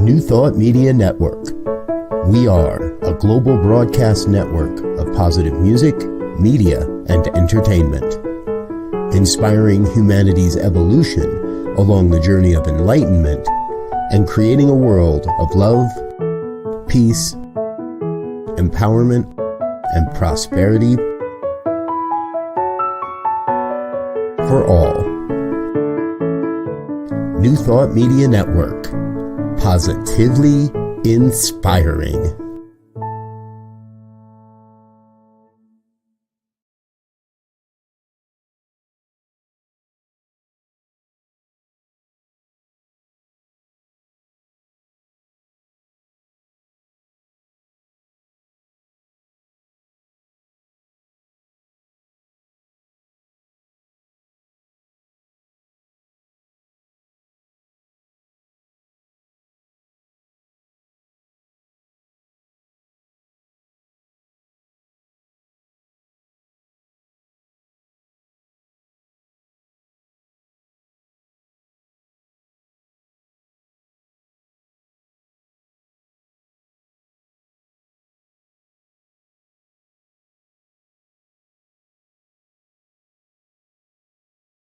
New Thought Media Network. We are a global broadcast network of positive music, media, and entertainment, inspiring humanity's evolution along the journey of enlightenment and creating a world of love, peace, empowerment, and prosperity for all. New Thought Media Network. Positively inspiring.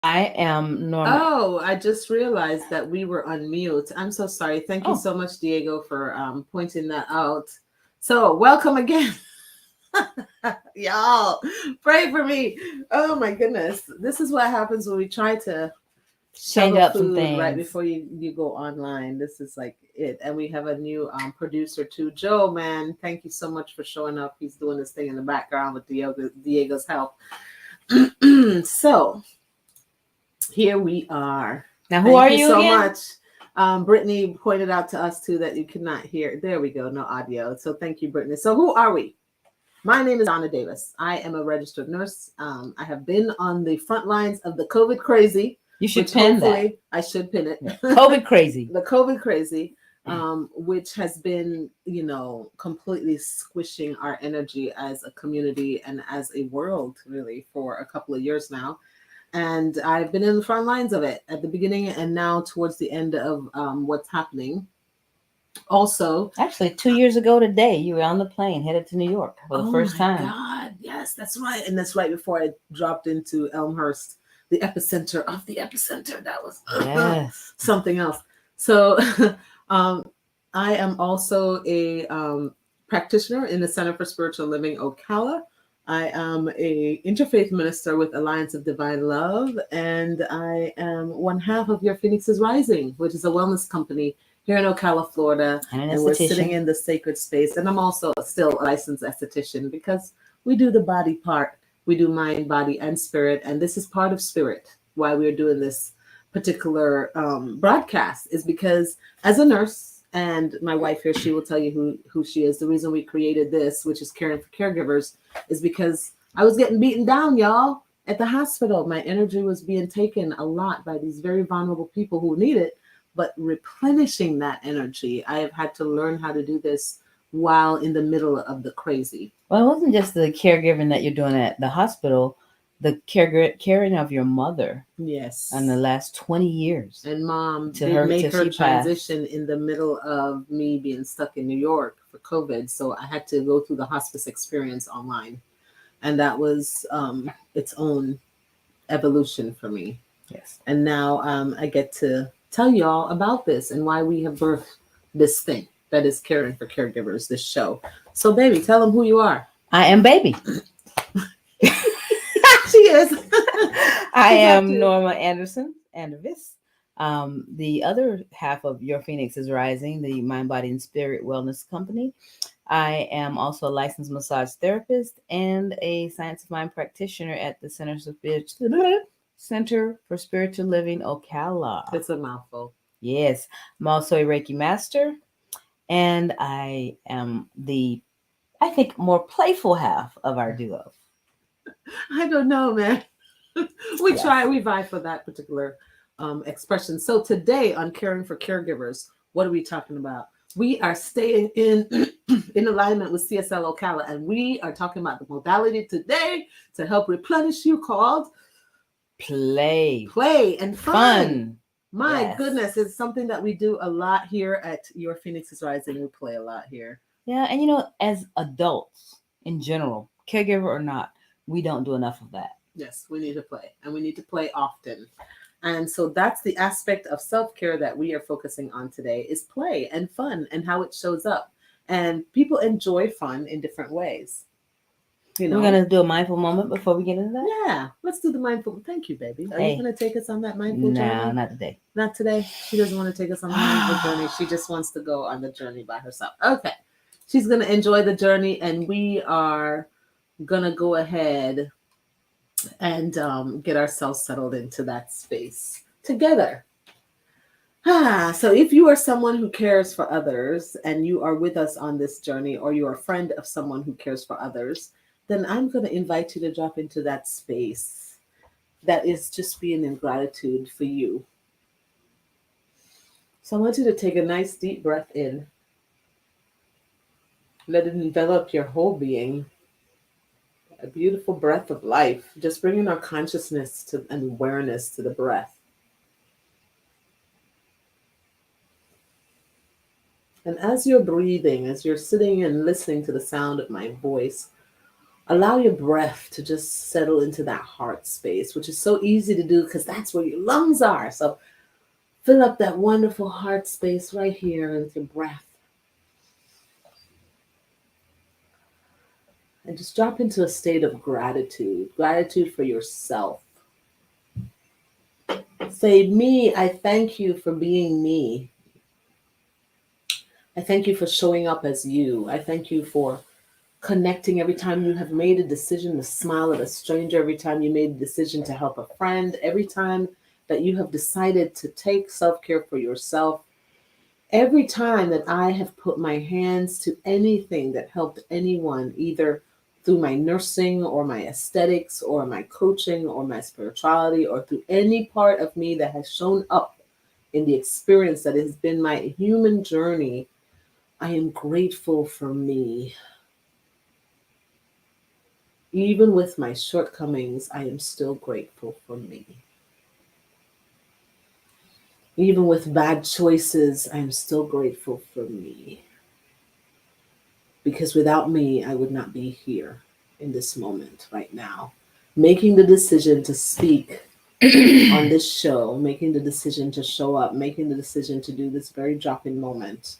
I am Norma. Oh, I just realized that we were on mute. I'm so sorry. Thank you so much, Diego, for pointing that out. So welcome again. Y'all, pray for me. Oh my goodness. This is what happens when we try to Change up some things right before you go online. This is like it. And we have a new producer too. Joe, man, thank you so much for showing up. He's doing this thing in the background with Diego's help. So here we are. Now, who are you so again? Much. Brittany pointed out to us too that you could not hear. There we go. No audio. So thank you, Brittany. So who are we? My name is Donna Davis. I am a registered nurse. I have been on the front lines of the COVID crazy. You should pin that. I should pin it. COVID crazy. The COVID crazy, which has been, completely squishing our energy as a community and as a world, really, for a couple of years now. And I've been in the front lines of it at the beginning and now towards the end of what's happening. Also, actually, 2 years ago today, you were on the plane headed to New York for the first time. Oh, my God. Yes, that's right. And that's right before I dropped into Elmhurst, the epicenter of the epicenter. That was something else. So I am also a practitioner in the Center for Spiritual Living, Ocala. I am a interfaith minister with Alliance of Divine Love, and I am one half of Your Phoenix is Rising, which is a wellness company here in Ocala, Florida, and we're sitting in the sacred space. And I'm also still a licensed esthetician because we do the body part. We do mind, body, and spirit, and this is part of spirit. Why we're doing this particular broadcast is because as a nurse, and my wife here, she will tell you who she is. The reason we created this, which is Caring for Caregivers, is because I was getting beaten down, y'all, at the hospital. My energy was being taken a lot by these very vulnerable people who need it, but replenishing that energy, I have had to learn how to do this while in the middle of the crazy. Well, it wasn't just the caregiving that you're doing at the hospital, the caring of your mother. Yes. In the last 20 years. And Mom did make her transition in the middle of me being stuck in New York for COVID. So I had to go through the hospice experience online. And that was its own evolution for me. Yes. And now I get to tell y'all about this and why we have birthed this thing that is Caring for Caregivers, this show. So, baby, tell them who you are. I am baby. She is. I am Norma Andervis. The other half of Your Phoenix is Rising, the Mind, Body, and Spirit Wellness Company. I am also a licensed massage therapist and a Science of Mind practitioner at the Center for Spiritual Living, Ocala. It's a mouthful. Yes. I'm also a Reiki master, and I am the, I think, more playful half of our duo. I don't know, man. We vie for that particular expression. So today on Caring for Caregivers, what are we talking about? We are staying in alignment with CSL Ocala, and we are talking about the modality today to help replenish you called play and fun. My goodness, it's something that we do a lot here at Your Phoenix is Rising. We play a lot here. Yeah, and you know, as adults in general, caregiver or not, we don't do enough of that. Yes, we need to play, and we need to play often. And so that's the aspect of self-care that we are focusing on today is play and fun and how it shows up. And people enjoy fun in different ways. You know, we're going to do a mindful moment before we get into that? Yeah, let's do the mindful. Thank you, baby. Are you going to take us on that mindful journey? No, not today. Not today. She doesn't want to take us on the mindful journey. She just wants to go on the journey by herself. Okay. She's going to enjoy the journey, and we are going to go ahead and get ourselves settled into that space together. So if you are someone who cares for others and you are with us on this journey, or you're a friend of someone who cares for others, then I'm going to invite you to drop into that space that is just being in gratitude for you. So I want you to take a nice deep breath in. Let it envelop your whole being. A beautiful breath of life, just bringing our consciousness to and awareness to the breath. And as you're breathing, as you're sitting and listening to the sound of my voice, allow your breath to just settle into that heart space, which is so easy to do because that's where your lungs are. So fill up that wonderful heart space right here with your breath. And just drop into a state of gratitude for yourself. Say, me, I thank you for being me. I thank you for showing up as you. I thank you for connecting every time you have made a decision to smile at a stranger, every time you made a decision to help a friend, every time that you have decided to take self-care for yourself, every time that I have put my hands to anything that helped anyone, either through my nursing or my aesthetics or my coaching or my spirituality or through any part of me that has shown up in the experience that has been my human journey, I am grateful for me. Even with my shortcomings, I am still grateful for me. Even with bad choices, I am still grateful for me. Because without me, I would not be here in this moment right now. Making the decision to speak on this show, making the decision to show up, making the decision to do this very drop-in moment.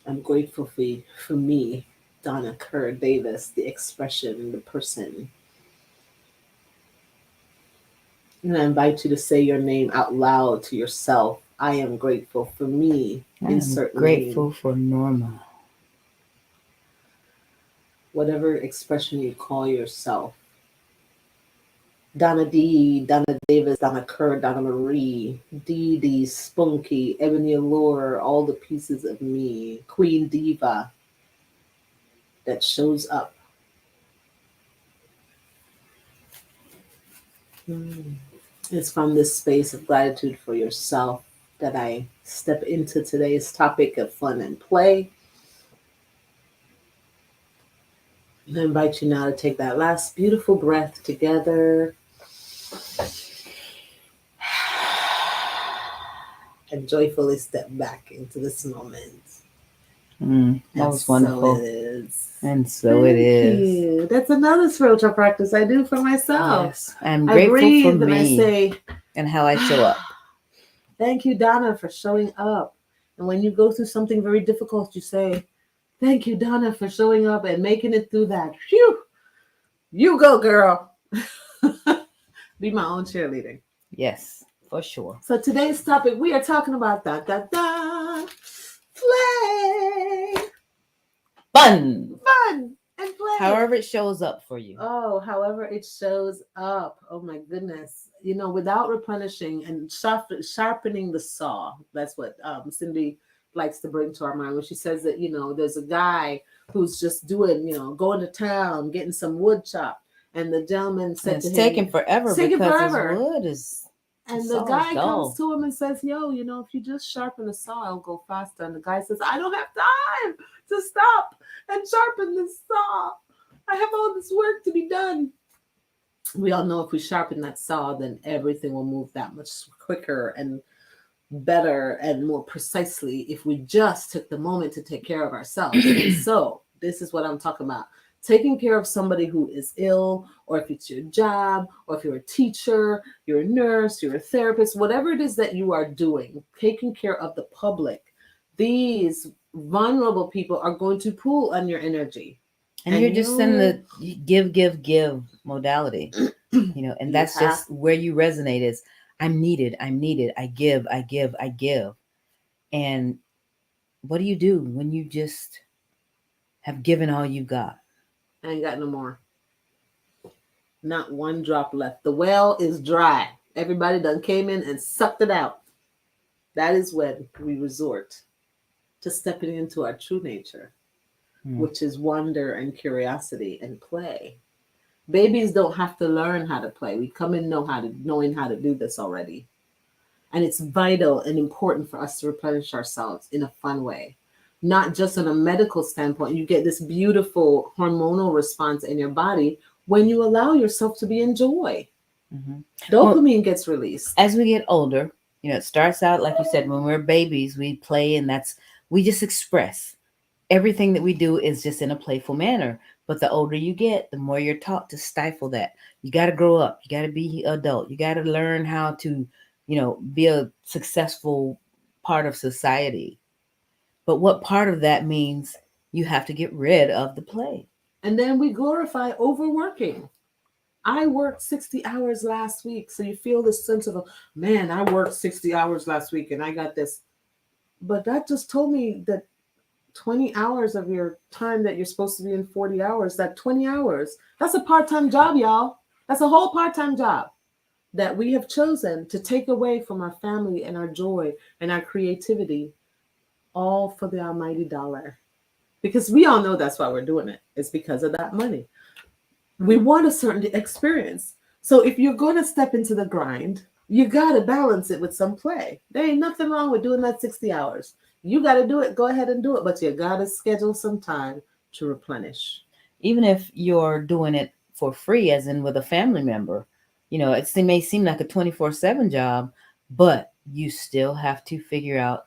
I'm grateful for me, Donna Kerr Davis, the expression, the person. And I invite you to say your name out loud to yourself. I am grateful for me. I'm grateful for Norma. Whatever expression you call yourself. Donna D, Donna Davis, Donna Kerr, Donna Marie, Dee Dee, Spunky, Ebony Allure, all the pieces of me. Queen Diva that shows up. It's from this space of gratitude for yourself that I step into today's topic of fun and play. I invite you now to take that last beautiful breath together. And joyfully step back into this moment. That was wonderful. So it is. And so it is. You. That's another spiritual practice I do for myself. Yes, I'm grateful for me and I say, and how I show up. Thank you, Donna, for showing up. And when you go through something very difficult, you say, thank you, Donna, for showing up and making it through that. Phew! You go, girl. Be my own cheerleader. Yes, for sure. So today's topic, we are talking about play. Fun and play. However it shows up for you. Oh, however it shows up. Oh my goodness. You know, without replenishing and sharpening the saw. That's what Cindy likes to bring to our mind when she says that, you know, there's a guy who's just doing, you know, going to town, getting some wood chopped. And the gentleman said to him, it's taking forever his wood is. And the guy comes to him and says, yo, you know, if you just sharpen the saw, it'll go faster. And the guy says, I don't have time to stop and sharpen the saw. I have all this work to be done. we all know if we sharpen that saw, then everything will move that much quicker and better and more precisely if we just took the moment to take care of ourselves. And so this is what I'm talking about. Taking care of somebody who is ill, or if it's your job, or if you're a teacher, you're a nurse, you're a therapist, whatever it is that you are doing, taking care of the public, these vulnerable people are going to pull on your energy. And you're just in the give modality, and that's just where you resonate is, I'm needed, I give. And what do you do when you just have given all you got? I ain't got no more. Not one drop left. The well is dry. Everybody done came in and sucked it out. That is when we resort to stepping into our true nature, which is wonder and curiosity and play. Babies don't have to learn how to play. We come in knowing how to do this already. And it's vital and important for us to replenish ourselves in a fun way. Not just on a medical standpoint. You get this beautiful hormonal response in your body when you allow yourself to be in joy. Dopamine gets released. As we get older, it starts out, like you said, when we're babies, we play, and we just express. Everything that we do is just in a playful manner. But the older you get, the more you're taught to stifle that. You got to grow up. You got to be adult. You got to learn how to, be a successful part of society. But what part of that means you have to get rid of the play. And then we glorify overworking. I worked 60 hours last week. So you feel this sense of, man, I worked 60 hours last week and I got this. But that just told me that 20 hours of your time that you're supposed to be in 40 hours, that 20 hours, that's a part-time job, y'all. That's a whole part-time job that we have chosen to take away from our family and our joy and our creativity, all for the almighty dollar. Because we all know that's why we're doing it. It's because of that money. We want a certain experience. So if you're going to step into the grind, you got to balance it with some play. There ain't nothing wrong with doing that 60 hours. You got to do it. Go ahead and do it. But you got to schedule some time to replenish. Even if you're doing it for free, as in with a family member, it may seem like a 24/7 job, but you still have to figure out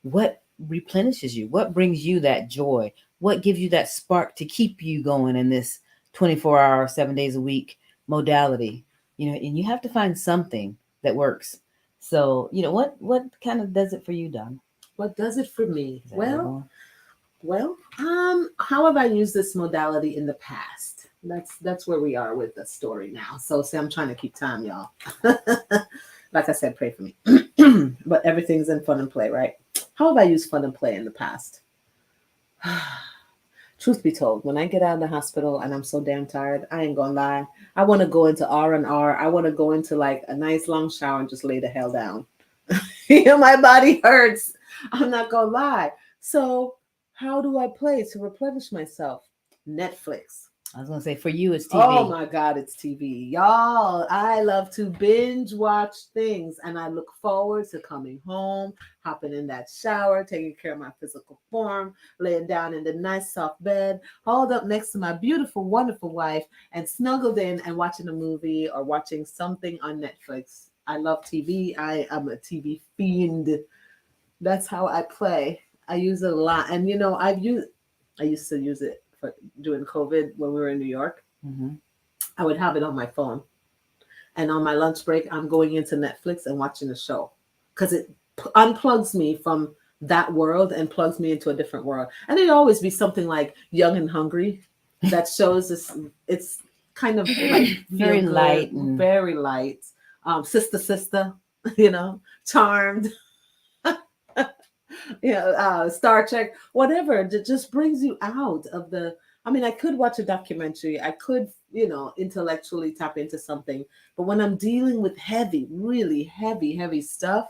what replenishes you, what brings you that joy, what gives you that spark to keep you going in this 24-hour, 7 days a week modality, and you have to find something that works. So, what kind of does it for you, Donna? What does it for me? Well, how have I used this modality in the past? That's where we are with the story now. So see, I'm trying to keep time, y'all. Like I said, pray for me. But everything's in fun and play, right? How have I used fun and play in the past? Truth be told, when I get out of the hospital and I'm so damn tired, I ain't gonna lie. I want to go into R&R. I want to go into like a nice long shower and just lay the hell down. My body hurts. I'm not gonna lie. So how do I play to replenish myself? Netflix. I was gonna say, for you, it's TV. Oh my God, it's TV. Y'all, I love to binge watch things, and I look forward to coming home, hopping in that shower, taking care of my physical form, laying down in the nice soft bed, hauled up next to my beautiful, wonderful wife, and snuggled in and watching a movie or watching something on Netflix. I love TV. I am a TV fiend. That's how I play. I use it a lot. And I used to use it during COVID when we were in New York. I would have it on my phone. And on my lunch break, I'm going into Netflix and watching a show because it unplugs me from that world and plugs me into a different world. And it'd always be something like Young and Hungry that shows this. It's kind of like very light. Very light. Sister, Charmed. Star Trek, whatever, that just brings you out of the. I could watch a documentary. I could, intellectually tap into something. But when I'm dealing with really heavy stuff,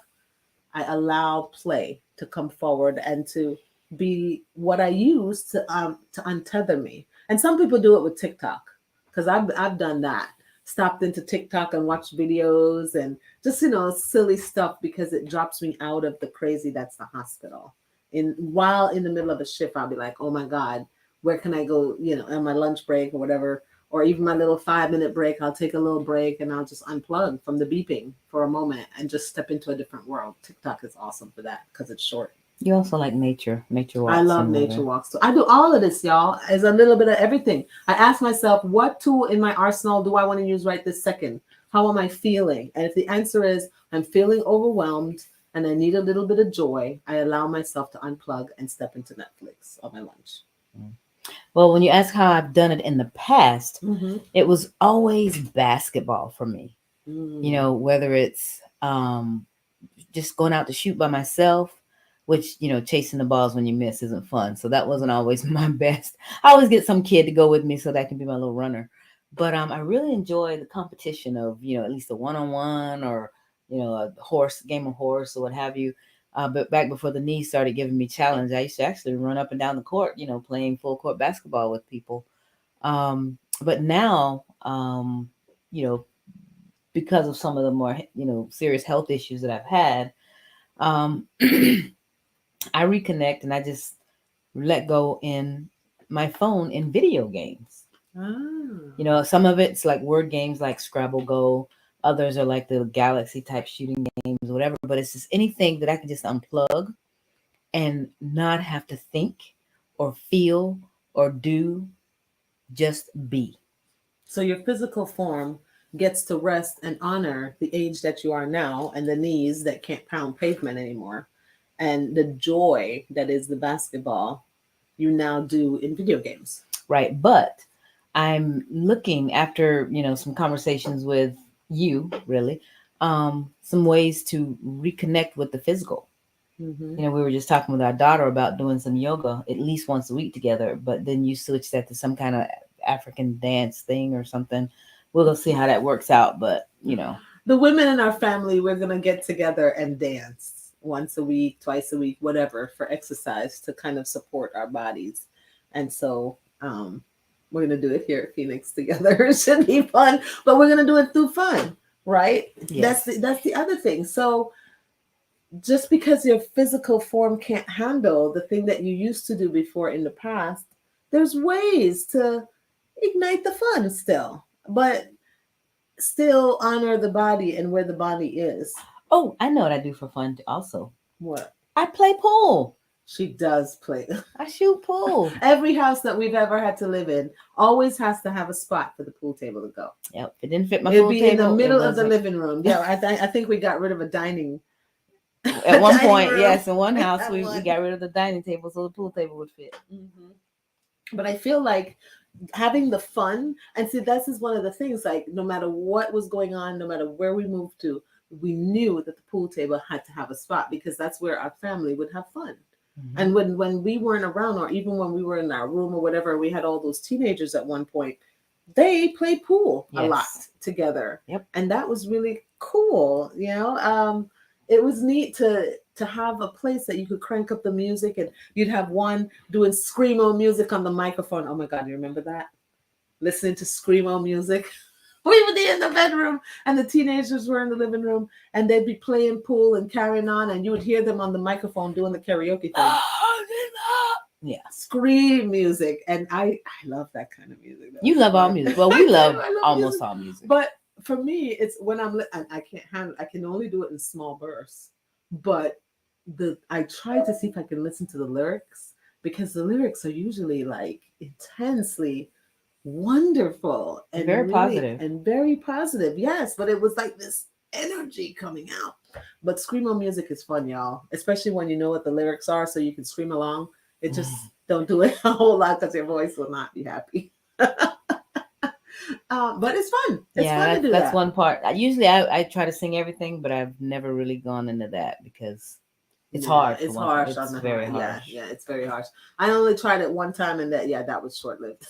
I allow play to come forward and to be what I use to untether me. And some people do it with TikTok, because I've done that. Stopped into TikTok and watched videos and just, silly stuff, because it drops me out of the crazy that's the hospital. While in the middle of a shift, I'll be like, oh my God, where can I go, on my lunch break or whatever, or even my little 5-minute break, I'll take a little break and I'll just unplug from the beeping for a moment and just step into a different world. TikTok is awesome for that because it's short. You also like nature walks. I love nature walks. So I do all of this, y'all. As a little bit of everything. I ask myself, what tool in my arsenal do I want to use right this second? How am I feeling? And if the answer is I'm feeling overwhelmed and I need a little bit of joy, I allow myself to unplug and step into Netflix on my lunch. Well, when you ask how I've done it in the past, it was always basketball for me. You know, whether it's just going out to shoot by myself, which, you know, chasing the balls when you miss isn't fun. So that wasn't always my best. I always get some kid to go with me so that can be my little runner. But I really enjoy the competition of, you know, at least a one-on-one or, you know, a game of horse or what have you. But back before the knees started giving me challenge, I used to actually run up and down the court, you know, playing full court basketball with people. But now, you know, because of some of the more, you know, serious health issues that I've had, I reconnect and I just let go in my phone in video games. You know, some of it's like word games like Scrabble Go. Others are like the Galaxy type shooting games, whatever. But it's just anything that I can just unplug and not have to think or feel or do, just be. So your physical form gets to rest and honor the age that you are now and the knees that can't pound pavement anymore. And the joy that is the basketball you now do in video games. Right. But I'm looking after, you know, some conversations with you, really, some ways to reconnect with the physical. You know, we were just talking with our daughter about doing some yoga at least once a week together, but then you switch that to some kind of African dance thing or something. We'll go see how that works out. But, you know, the women in our family, we're going to get together and dance once a week, twice a week, whatever, for exercise to kind of support our bodies. And so we're going to do it here at Phoenix together. It should be fun, but we're going to do it through fun, right? Yes. That's the other thing. So just because your physical form can't handle the thing that you used to do before in the past, there's ways to ignite the fun still, but still honor the body and where the body is. Oh, I know what I do for fun also. What? I play pool. She does play. I shoot pool. Every house that we've ever had to live in always has to have a spot for the pool table to go. Yep. It didn't fit my It'd pool be table. in the middle of the living room. Yeah, I think we got rid of a dining. At one point, yes, in one house, we got rid of the dining table so the pool table would fit. But I feel like having the fun, and see, this is one of the things, like no matter what was going on, no matter where we moved to, we knew that the pool table had to have a spot because that's where our family would have fun. And when we weren't around, or even when we were in our room or whatever, we had all those teenagers at one point, they played pool a lot together. And that was really cool. You know, it was neat to have a place that you could crank up the music, and you'd have one doing screamo music on the microphone. Oh my God, you remember that? Listening to screamo music. We were there in the bedroom and the teenagers were in the living room, and they'd be playing pool and carrying on, and you would hear them on the microphone doing the karaoke thing. Yeah, scream music. And I love that kind of music. You love all music. Well, we love almost all music. But for me, it's when I can't handle, I can only do it in small bursts. But I try to see if I can listen to the lyrics, because the lyrics are usually like intensely wonderful and very positive. And very positive. Yes, but it was like this energy coming out. But screamo music is fun, y'all, especially when you know what the lyrics are, so you can scream along. It just don't do it a whole lot because your voice will not be happy. But it's fun. It's fun to do that. That's one part. Usually I try to sing everything, but I've never really gone into that because it's hard. It's harsh. It's very harsh. Yeah, it's very harsh. I only tried it one time, and that was short-lived.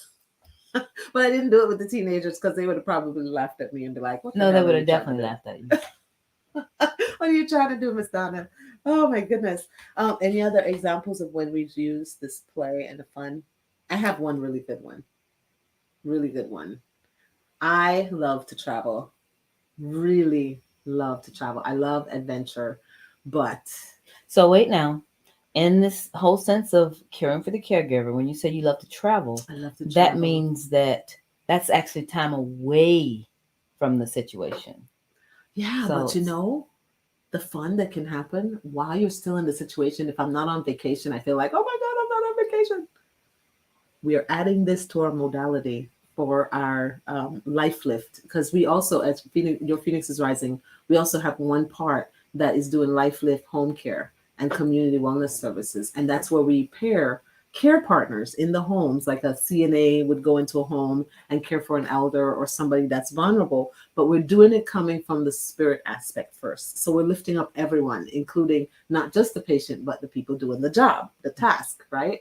But I didn't do it with the teenagers because they would have probably laughed at me and be like, "What?" No, they would have definitely laughed at you. What are you trying to do, Miss Donna? Oh my goodness. Any other examples of when we've used this play and the fun? I have one really good one. Really good one. I love to travel. Really love to travel. I love adventure, but so wait now. In this whole sense of caring for the caregiver, when you say you love to travel, I love to travel. That means that that's actually time away from the situation. Yeah, So but you know, the fun that can happen while you're still in the situation. If I'm not on vacation, I feel like, oh my God, I'm not on vacation. We are adding this to our modality for our life lift, because we also, as Your Phoenix is Rising, we also have one part that is doing life lift home care and community wellness services. And that's where we pair care partners in the homes, like a CNA would go into a home and care for an elder or somebody that's vulnerable, but we're doing it coming from the spirit aspect first. So we're lifting up everyone, including not just the patient, but the people doing the job, the task, right?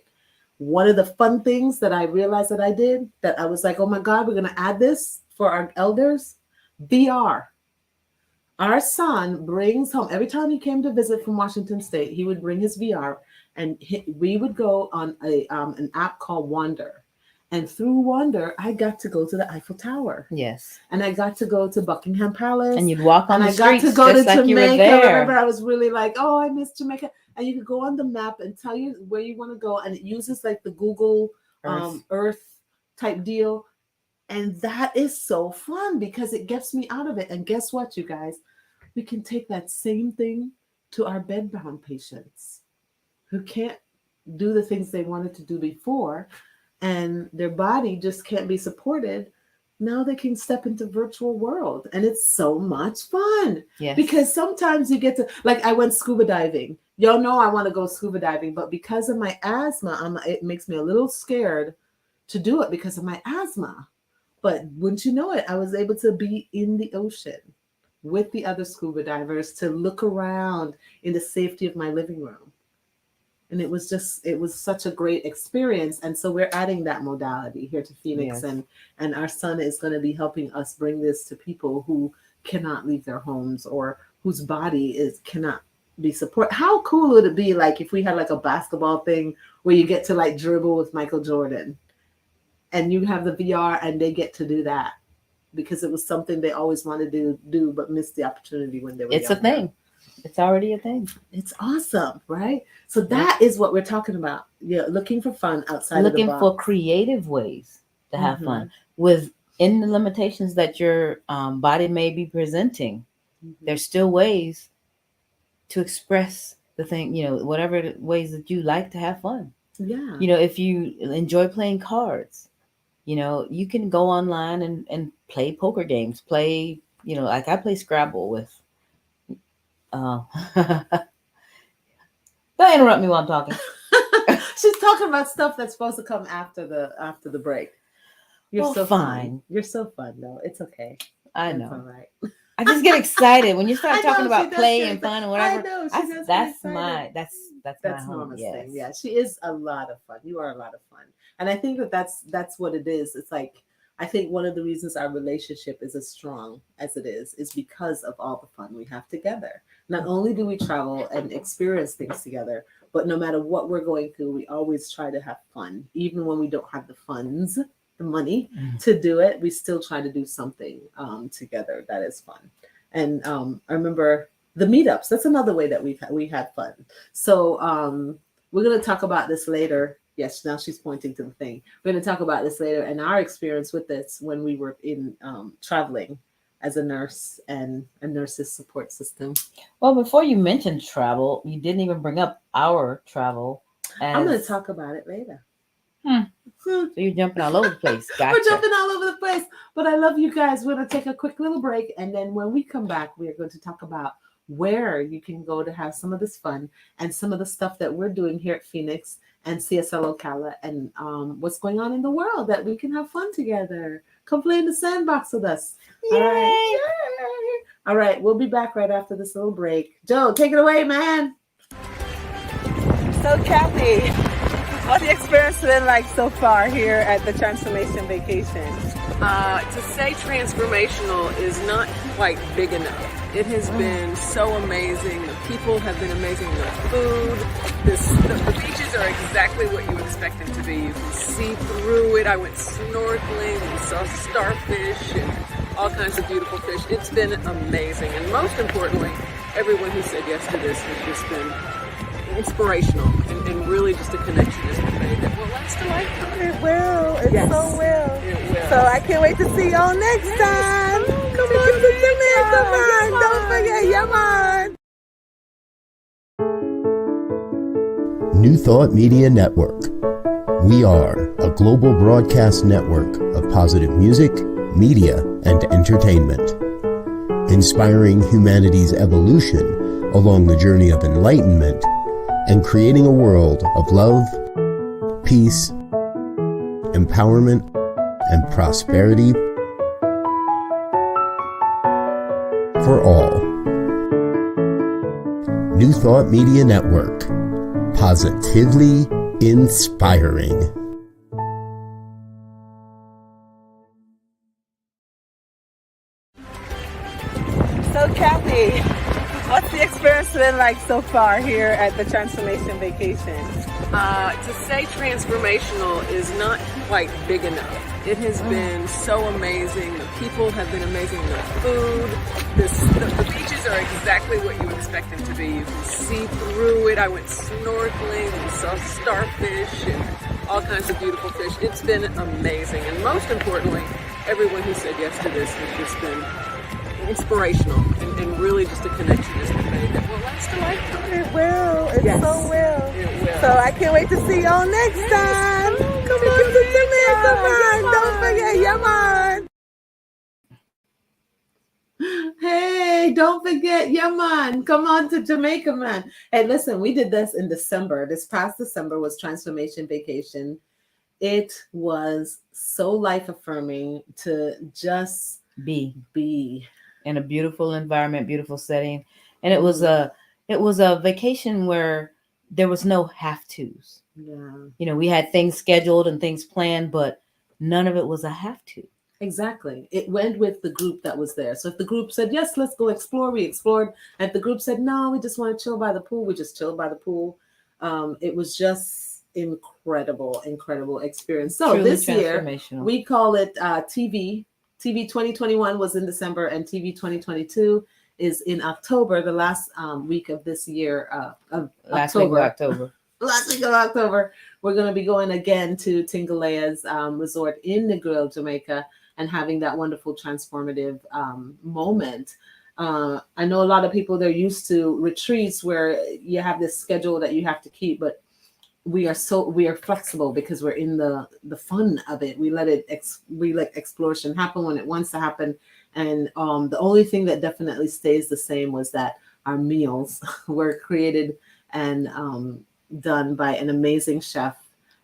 One of the fun things that I realized that I did, that I was like, oh my God, we're going to add this for our elders, VR. Our son brings home, every time he came to visit from Washington State, he would bring his VR, and we would go on an app called Wander. And through Wander, I got to go to the Eiffel Tower. Yes. And I got to go to Buckingham Palace. And you'd walk on the streets just like Jamaica. Remember, I was really like, oh, I miss Jamaica. And you could go on the map and tell you where you want to go. And it uses like the Google Earth type deal. And that is so fun because it gets me out of it. And guess what, you guys? We can take that same thing to our bedbound patients who can't do the things they wanted to do before, and their body just can't be supported. Now they can step into virtual world, and it's so much fun. Yes. Because sometimes you get to, like, I went scuba diving. Y'all know I want to go scuba diving, but because of my asthma, it makes me a little scared to do it because of my asthma. But wouldn't you know it, I was able to be in the ocean with the other scuba divers to look around in the safety of my living room. And it was such a great experience. And so we're adding that modality here to Phoenix. Yes. And our son is going to be helping us bring this to people who cannot leave their homes or whose body cannot be supported. How cool would it be, like, if we had like a basketball thing where you get to like dribble with Michael Jordan and you have the VR and they get to do that because it was something they always wanted to do but missed the opportunity when they were younger. A thing. It's already a thing. It's awesome, right? So that is what we're talking about. Yeah, looking for fun outside of the box. Looking for creative ways to have fun within the limitations that your body may be presenting. There's still ways to express the thing, whatever ways that you like to have fun. Yeah. If you enjoy playing cards, you can go online and play poker games. Play, like I play Scrabble with. Don't interrupt me while I'm talking. She's talking about stuff that's supposed to come after the break. You're so fine. You're so fun, though. It's okay. I know. It's all right. I just get excited when you start talking about play and fun and whatever. I know. That's my Norma's yes. thing. Yeah, she is a lot of fun. You are a lot of fun, and I think that's what it is. It's like, I think one of the reasons our relationship is as strong as it is because of all the fun we have together. Not only do we travel and experience things together, but no matter what we're going through, we always try to have fun. Even when we don't have the funds, the money to do it, we still try to do something together that is fun. And I remember the meetups. That's another way that we had fun. So we're going to talk about this later. Yes, now she's pointing to the thing. We're going to talk about this later and our experience with this when we were in traveling as a nurse and a nurse's support system. Well, before you mentioned travel, you didn't even bring up our travel. I'm going to talk about it later. So you're jumping all over the place. Gotcha. We're jumping all over the place. But I love you guys. We're going to take a quick little break. And then when we come back, we're going to talk about where you can go to have some of this fun and some of the stuff that we're doing here at Phoenix and CSL Ocala and what's going on in the world that we can have fun together. Come play in the sandbox with us. Yay! All right. Yay! All right. We'll be back right after this little break. Joe, take it away, man. So, Kathy, what's the experience been like so far here at the Transformation Vacation? To say transformational is not quite big enough. It has been so amazing. The people have been amazing. The food, the beaches are exactly what you expect them to be. You can see through it. I went snorkeling and saw starfish and all kinds of beautiful fish. It's been amazing. And most importantly, everyone who said yes to this has just been inspirational and really just a connection has been made that will last a lifetime. It will. It Yes. so will. It will. So I can't wait to see y'all next time. Come on to Jamaica, man. Don't forget, Yaman. New Thought Media Network. We are a global broadcast network of positive music, media, and entertainment, inspiring humanity's evolution along the journey of enlightenment and creating a world of love, peace, empowerment, and prosperity for all. New Thought Media Network. Positively inspiring. So, Kathy, what's the experience been like so far here at the Transformation Vacation? To say transformational is not quite big enough. It has been so amazing. The people have been amazing. The food, the beaches are exactly what you expect them to be. You can see through it. I went snorkeling and saw starfish and all kinds of beautiful fish. It's been amazing. And most importantly, everyone who said yes to this has just been inspirational and really just a connection has been made that will last a lifetime. It will. It Yes. so will. It will. So I can't wait to see y'all next time. Come on to Jamaica, man. Don't forget, Yaman. Hey, don't forget, Yaman. Come on to Jamaica, man. Hey, listen, we did this in December. This past December was Transformation Vacation. It was so life affirming to just Be be. in a beautiful environment, beautiful setting, and it was a vacation where there was no have tos. Yeah, You know, we had things scheduled and things planned, but none of it was a have to. exactly. It went with the group that was there. So if the group said, yes, let's go explore, we explored. And if the group said, no, we just want to chill by the pool, we just chilled by the pool. It was just incredible experience. So Truly this year, transformational. we call it TV. TV 2021 was in December and TV 2022 is in October, the last week of this year, of Last week of October. Last week of October, we're going to be going again to Tingalea's resort in Negril, Jamaica, and having that wonderful transformative moment. I know a lot of people, they're used to retreats where you have this schedule that you have to keep, but we are flexible because we're in the fun of it. We let exploration happen when it wants to happen. And the only thing that definitely stays the same was that our meals were created and done by an amazing chef.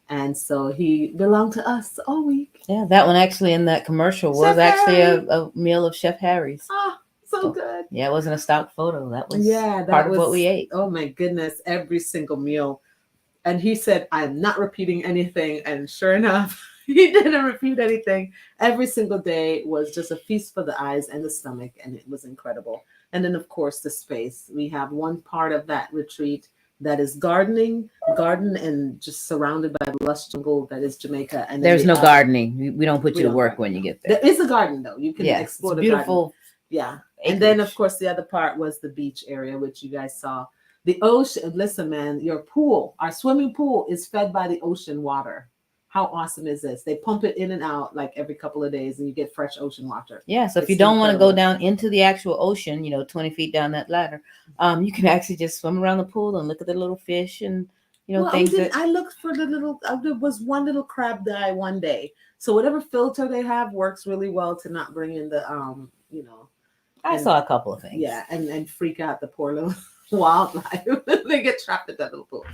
And so he belonged to us all week. Yeah, that one actually in that commercial was Chef actually Harry. a meal of Chef Harry's. Oh, so good. Yeah, it wasn't a stock photo. That was That part was of what we ate. Oh my goodness, every single meal. And he said, I'm not repeating anything. And sure enough, he didn't repeat anything. Every single day was just a feast for the eyes and the stomach. And it was incredible. And then, of course, the space. We have one part of that retreat that is garden and just surrounded by lush jungle that is Jamaica. And then There's no gardening. We don't put you to work when you get there. There is a garden, though. You can explore it's the beautiful. garden. Yeah. And then, of course, the other part was the beach area, which you guys saw. The ocean, listen, man, your pool, our swimming pool is fed by the ocean water. How awesome is this? They pump it in and out like every couple of days and you get fresh ocean water. Yeah, so if you don't want to go down into the actual ocean, 20 feet down that ladder, you can actually just swim around the pool and look at the little fish and, things I looked for the little, there was one little crab guy one day. So whatever filter they have works really well to not bring in the, I saw a couple of things. Yeah, and freak out the poor little wildlife. They get trapped at that little pool.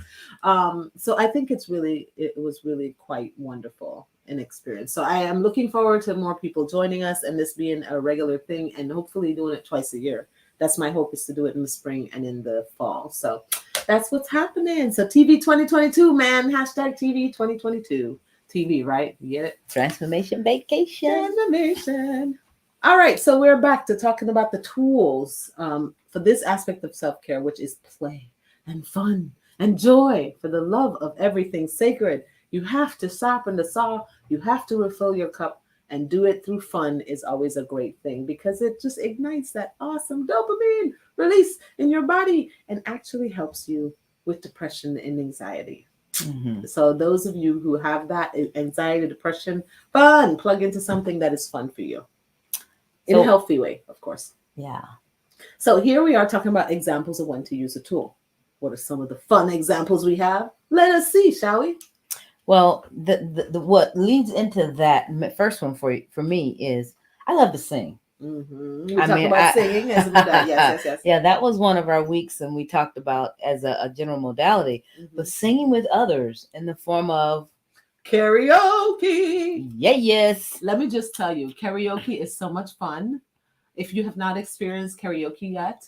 So I think it was really quite wonderful an experience. So I am looking forward to more people joining us and this being a regular thing and hopefully doing it twice a year. That's my hope, is to do it in the spring and in the fall. So that's what's happening. So TV 2022, man, hashtag TV 2022. TV, right? You get it? Transformation Vacation. Transformation. All right, so we're back to talking about the tools for this aspect of self-care, which is play and fun and joy, for the love of everything sacred. You have to sharpen the saw. You have to refill your cup, and do it through fun is always a great thing because it just ignites that awesome dopamine release in your body and actually helps you with depression and anxiety. Mm-hmm. So those of you who have that anxiety, depression, fun, plug into something that is fun for you in a healthy way, of course. Yeah. So here we are talking about examples of when to use a tool. What are some of the fun examples we have? Let us see, shall we? Well, the what leads into that first one for me is I love to sing. Mm-hmm. We talk about singing as we do that. Yes. Yeah, that was one of our weeks, and we talked about as a general modality, but singing with others in the form of karaoke. Yeah, yes. Let me just tell you, karaoke is so much fun. If you have not experienced karaoke yet,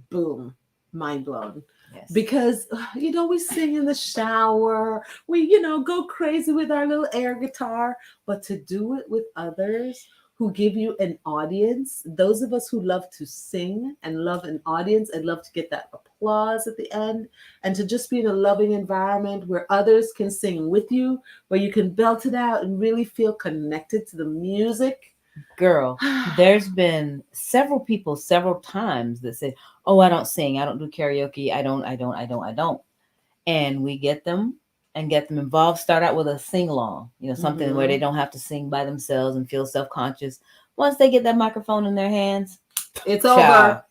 boom, mind blown. Yes. Because, we sing in the shower. We, go crazy with our little air guitar. But to do it with others who give you an audience, those of us who love to sing and love an audience and love to get that applause at the end, and to just be in a loving environment where others can sing with you, where you can belt it out and really feel connected to the music. Girl, there's been several people several times that say, "Oh, I don't sing. I don't do karaoke. I don't." And we get them involved. Start out with a sing along, something where they don't have to sing by themselves and feel self-conscious. Once they get that microphone in their hands, it's over.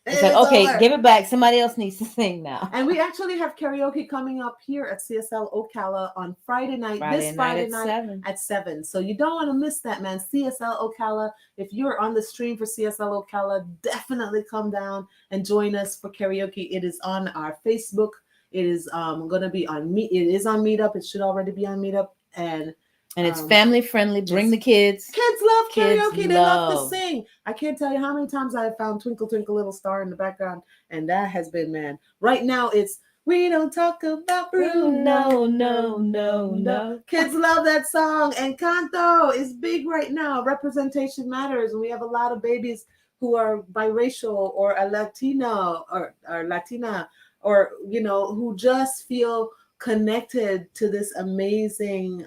It's like, okay, give it back. Somebody else needs to sing now. And we actually have karaoke coming up here at CSL Ocala on Friday night. Friday night at 7. So you don't want to miss that, man. CSL Ocala. If you're on the stream for CSL Ocala, definitely come down and join us for karaoke. It is on our Facebook. It is going to be on It is on Meetup. It should already be on Meetup. And it's family friendly. Bring the kids. Kids love karaoke. They love to sing. I can't tell you how many times I have found Twinkle Twinkle Little Star in the background. And that has been, man. Right now it's We Don't Talk About Bruno. No. Kids love that song. And Canto is big right now. Representation matters. And we have a lot of babies who are biracial or a Latino or Latina or, who just feel connected to this amazing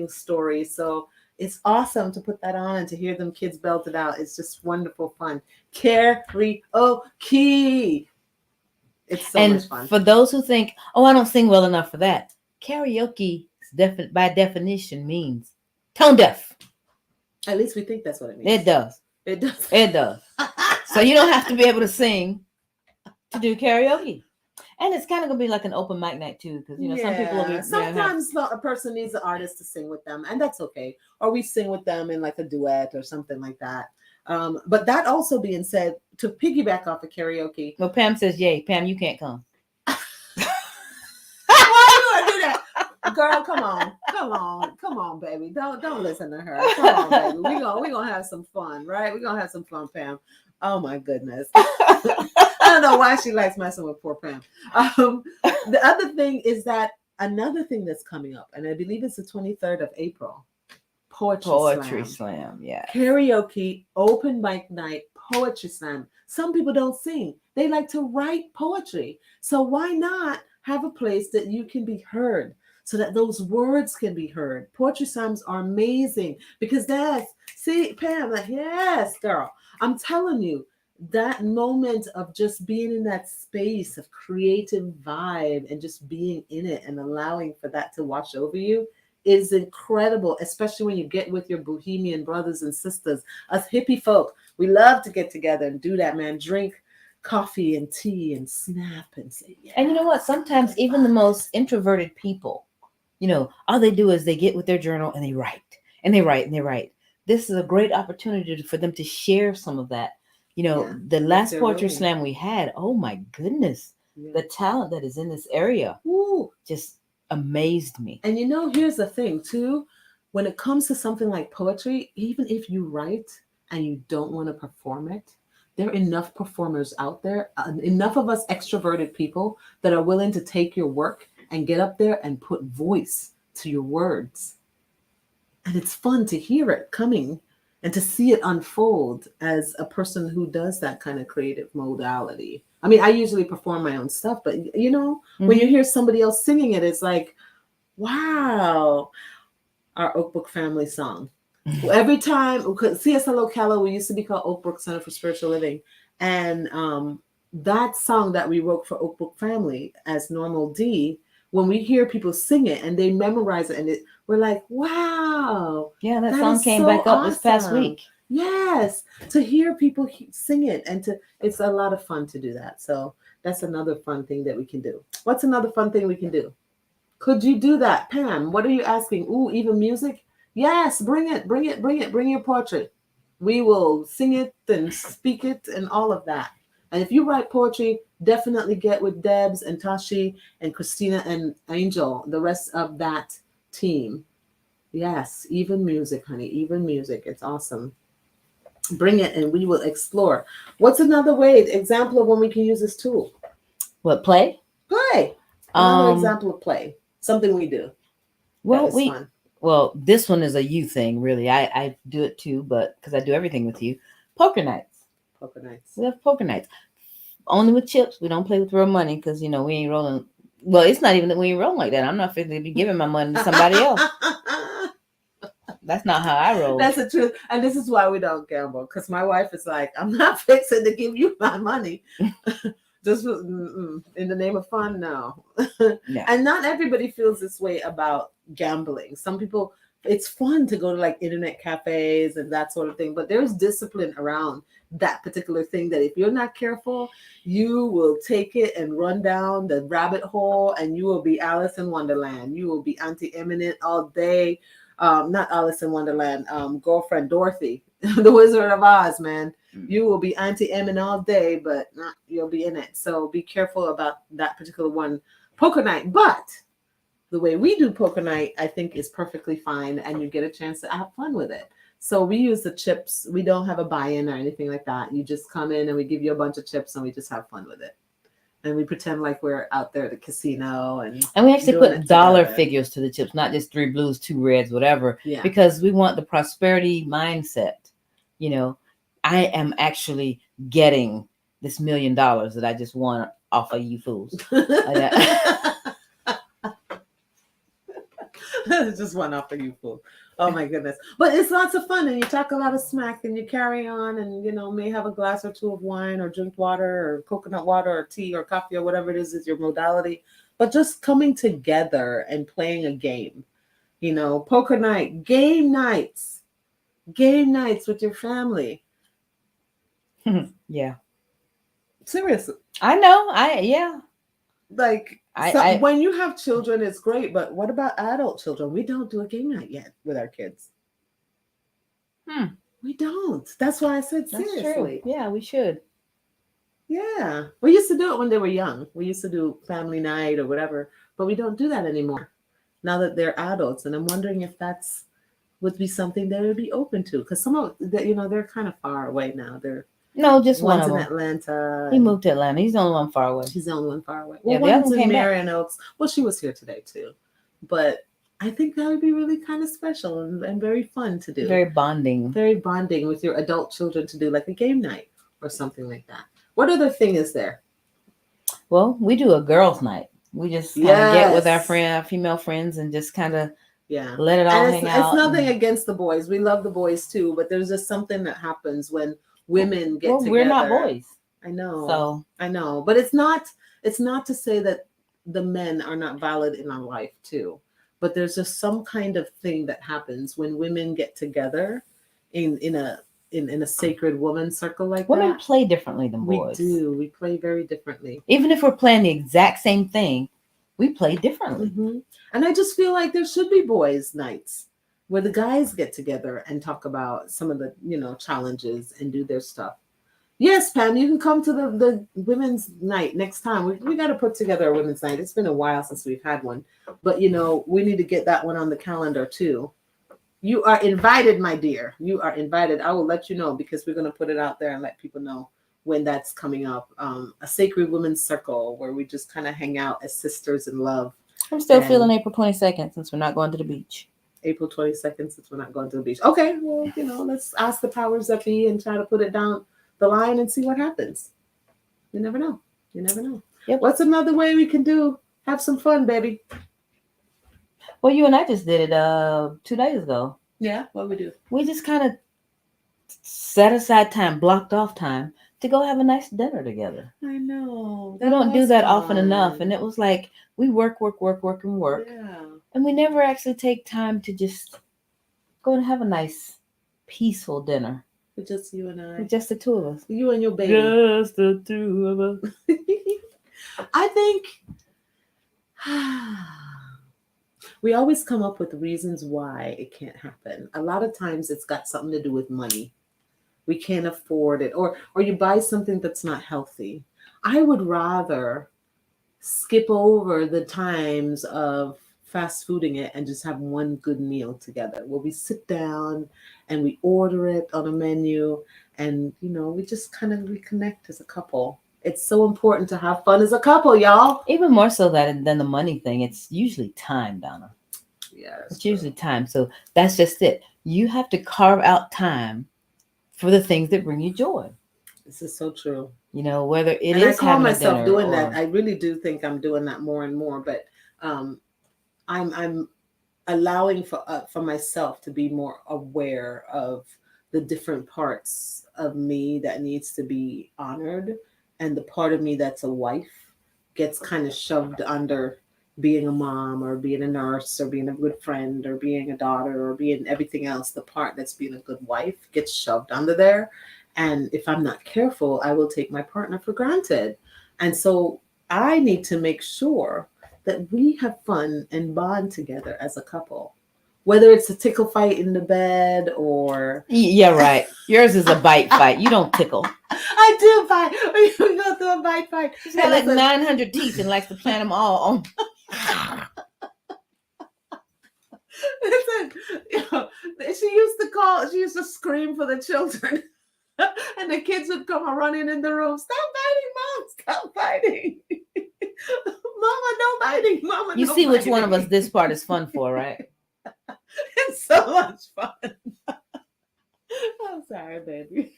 story. So it's awesome to put that on and to hear them kids belt it out. It's just wonderful fun. Karaoke. It's so much fun. For those who think, I don't sing well enough for that, karaoke by definition means tone deaf. At least we think that's what it means. It does. So you don't have to be able to sing to do karaoke. And it's kind of going to be like an open mic night too, because some people will be. Sometimes a person needs an artist to sing with them, and that's okay. Or we sing with them in like a duet or something like that. But that also being said, to piggyback off of karaoke. Well, Pam says, "Yay, Pam, you can't come." Why you gonna do that, girl? Come on, baby. Don't listen to her. Come on, baby. We gonna have some fun, right? We're gonna have some fun, Pam. Oh my goodness. I don't know why she likes messing with poor Pam. The other thing is that another thing that's coming up, and I believe it's the 23rd of April, Poetry Slam. Yeah. Karaoke, open mic night, Poetry Slam. Some people don't sing. They like to write poetry. So why not have a place that you can be heard so that those words can be heard? Poetry Slams are amazing because Pam, like, yes, girl. I'm telling you, that moment of just being in that space of creative vibe and just being in it and allowing for that to wash over you is incredible, especially when you get with your bohemian brothers and sisters. Us hippie folk, we love to get together and do that, man. Drink coffee and tea and snap and say, yeah. And you know what? Sometimes even the most introverted people, all they do is they get with their journal and they write and they write and they write. This is a great opportunity for them to share some of that. The last Poetry Slam we had, oh my goodness, the talent that is in this area just amazed me. And here's the thing too, when it comes to something like poetry, even if you write and you don't want to perform it, there are enough performers out there, enough of us extroverted people that are willing to take your work and get up there and put voice to your words. And it's fun to hear it coming and to see it unfold as a person who does that kind of creative modality. I mean, I usually perform my own stuff, but when you hear somebody else singing it, it's like, wow. Our Oak Brook family song. Every time, CSL Ocala, we used to be called Oak Brook Center for Spiritual Living. And that song that we wrote for Oak Book Family as Normal D, when we hear people sing it and they memorize it, and we're like, wow. Yeah, that song came back up this past week. Yes, to hear people sing it, and it's a lot of fun to do that. So that's another fun thing that we can do. What's another fun thing we can do? Could you do that, Pam? What are you asking? Ooh, even music? Yes, bring it. Bring your poetry. We will sing it and speak it and all of that. And if you write poetry, definitely get with Debs and Tashi and Christina and Angel, the rest of that team. Yes, even music, honey, even music. It's awesome. Bring it and we will explore. What's another example of when we can use this tool? What, play? Play. Another example of play. Something we do. Well, fun. Well, this one is a you thing, really. I do it too, but because I do everything with you. Poker nights. Poker nights. We have poker nights. Only with chips. We don't play with real money because, we ain't rolling. Well, it's not even that we ain't rolling like that. I'm not fit to be giving my money to somebody else. That's not how I roll. That's the truth. And this is why we don't gamble. Because my wife is like, I'm not fixing to give you my money. Just in the name of fun, no. Yeah. And not everybody feels this way about gambling. Some people, it's fun to go to like internet cafes and that sort of thing. But there's discipline around that particular thing that if you're not careful, you will take it and run down the rabbit hole and you will be Alice in Wonderland. You will be Auntie Eminent all day. Not Alice in Wonderland, girlfriend Dorothy, the Wizard of Oz, man. You will be Auntie Eminent all day, but you'll be in it. So be careful about that particular one, poker night. But the way we do poker night, I think is perfectly fine, and you get a chance to have fun with it. So we use the chips. We don't have a buy-in or anything like that. You just come in and we give you a bunch of chips and we just have fun with it. And we pretend like we're out there at the casino. And we actually put dollar figures to the chips, not just 3 blues, 2 reds, whatever. Yeah. Because we want the prosperity mindset. I am actually getting this $1 million that I just won off of you fools. Just one off of you fools. Oh my goodness. But it's lots of fun, and you talk a lot of smack and you carry on, and may have a glass or two of wine or drink water or coconut water or tea or coffee or whatever it is your modality. But just coming together and playing a game. Poker night, game nights with your family. Yeah. Seriously. I know. Yeah. Like when you have children, it's great. But what about adult children? We don't do a game night yet with our kids. We don't. That's why I said seriously. That's true. Yeah, we should. Yeah. We used to do it when they were young. We used to do family night or whatever, but we don't do that anymore now that they're adults. And I'm wondering if would be something they would be open to, because some of they're kind of far away now. No, just one of in them. Atlanta. He moved to Atlanta. He's the only one far away. He's the only one far away. Well, yeah, one's in Marion Oaks. Well, she was here today too. But I think that would be really kind of special and very fun to do. Very bonding. Very bonding with your adult children to do like a game night or something like that. What other thing is there? Well, we do a girls' night. We just kind of get with our female friends, and just kind of let it all hang out. It's nothing against the boys. We love the boys too, but there's just something that happens when women get together. We're not boys. I know. So I know, but it's not to say that the men are not valid in our life too. But there's just some kind of thing that happens when women get together in a sacred woman circle like women that. Women play differently than boys. We do. We play very differently. Even if we're playing the exact same thing, we play differently. Mm-hmm. And I just feel like there should be boys' nights where the guys get together and talk about some of the, challenges and do their stuff. Yes, Pam, you can come to the women's night next time. We got to put together a women's night. It's been a while since we've had one. But, we need to get that one on the calendar too. You are invited, my dear. You are invited. I will let you know, because we're going to put it out there and let people know when that's coming up. A sacred women's circle where we just kind of hang out as sisters in love. I'm still feeling April 22nd since we're not going to the beach. April 22nd since we're not going to the beach. Okay, well, let's ask the powers that be and try to put it down the line and see what happens. You never know. Yep. What's another way we can have some fun, baby? Well, you and I just did it 2 days ago. Yeah, what we do? We just kind of set aside time, blocked off time to go have a nice dinner together. I know. We don't do was that often enough. fun. And it was like we work. Yeah. And we never actually take time to just go and have a nice, peaceful dinner. With just you and I. With just the two of us. You and your baby. Just the two of us. I think we always come up with reasons why it can't happen. A lot of times it's got something to do with money. We can't afford it. Or you buy something that's not healthy. I would rather skip over the times of fast fooding it and just have one good meal together where we sit down and we order it on a menu and, we just kind of reconnect as a couple. It's so important to have fun as a couple, y'all. Even more so than the money thing, it's usually time, Donna. Yeah, it's usually time. So that's just it. You have to carve out time for the things that bring you joy. This is so true. Whether it and is I call having myself a dinner doing that. I really do think I'm doing that more and more. But I'm allowing for myself to be more aware of the different parts of me that needs to be honored, and the part of me that's a wife gets kind of shoved under being a mom or being a nurse or being a good friend or being a daughter or being everything else. The part that's being a good wife gets shoved under there. And if I'm not careful, I will take my partner for granted. And so I need to make sure that we have fun and bond together as a couple, whether it's a tickle fight in the bed or... Yeah, right. Yours is a bite fight. You don't tickle. I do fight. We go through a bite fight. She's got like 900 teeth and likes to plant them all on. Listen, she used to scream for the children. And the kids would come running in the room. Stop fighting, Mom. Stop fighting. Mama, no fighting. Mama, you no see fighting. Which one of us this part is fun for, right? It's so much fun. I'm sorry, baby.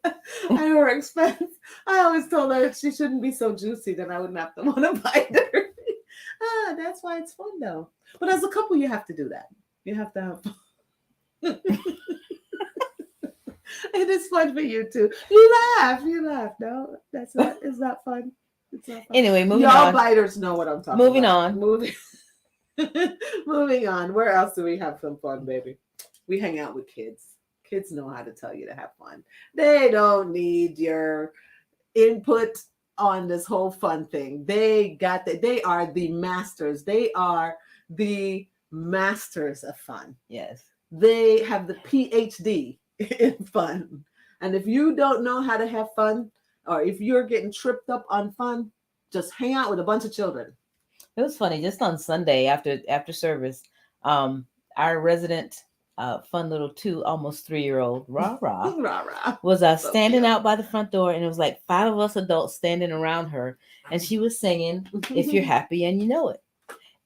At her expense. I always told her she shouldn't be so juicy, then I wouldn't have to want to bite her. That's why it's fun, though. But as a couple, you have to do that. You have to have fun. It is fun for you too. You laugh. No, it's not fun. It's not fun. Anyway, moving Y'all on. Biters know what I'm talking Moving about. on. Moving on. Where else do we have some fun, baby? We hang out with kids. Kids know how to tell you to have fun. They don't need your input on this whole fun thing. They got that. They are the masters. They are the masters of fun. Yes. They have the PhD in fun. And if you don't know how to have fun, or if you're getting tripped up on fun, just hang out with a bunch of children. It was funny. Just on Sunday after service, our resident fun little almost 3-year-old Rah was so standing out by the front door, and it was like 5 of us adults standing around her, and she was singing "If You're Happy and You Know It."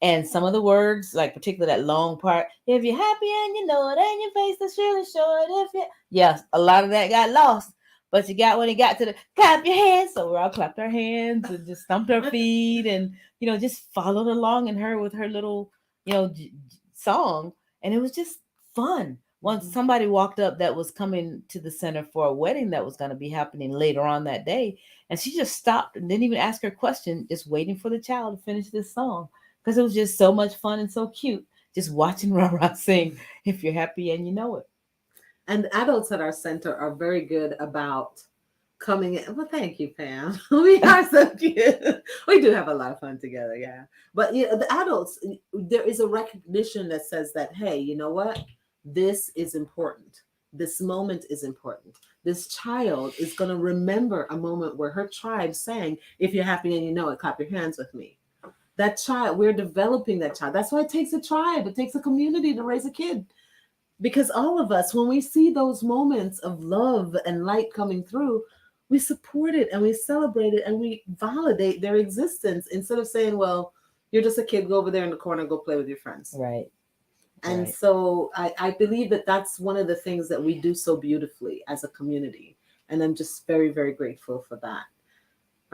And some of the words, like particularly that long part, if you're happy and you know it, and your face is really short. Yes, a lot of that got lost. But you got when it got to the clap your hands. So we all clapped our hands and just stomped our feet and, just followed along in her with her little, song. And it was just fun. Once somebody walked up that was coming to the center for a wedding that was going to be happening later on that day. And she just stopped and didn't even ask her a question, just waiting for the child to finish this song. Because it was just so much fun and so cute just watching Rah sing "If You're Happy and You Know It." And the adults at our center are very good about coming in. Well, thank you, Pam. We are so cute. We do have a lot of fun together, yeah. But the adults, there is a recognition that says that, hey, you know what? This is important. This moment is important. This child is going to remember a moment where her tribe sang, "If you're happy and you know it, clap your hands with me." That child, we're developing that child. That's why it takes a tribe. It takes a community to raise a kid. Because all of us, when we see those moments of love and light coming through, we support it and we celebrate it and we validate their existence instead of saying, well, you're just a kid, go over there in the corner, go play with your friends. Right. And so I believe that that's one of the things that we do so beautifully as a community. And I'm just very, very grateful for that.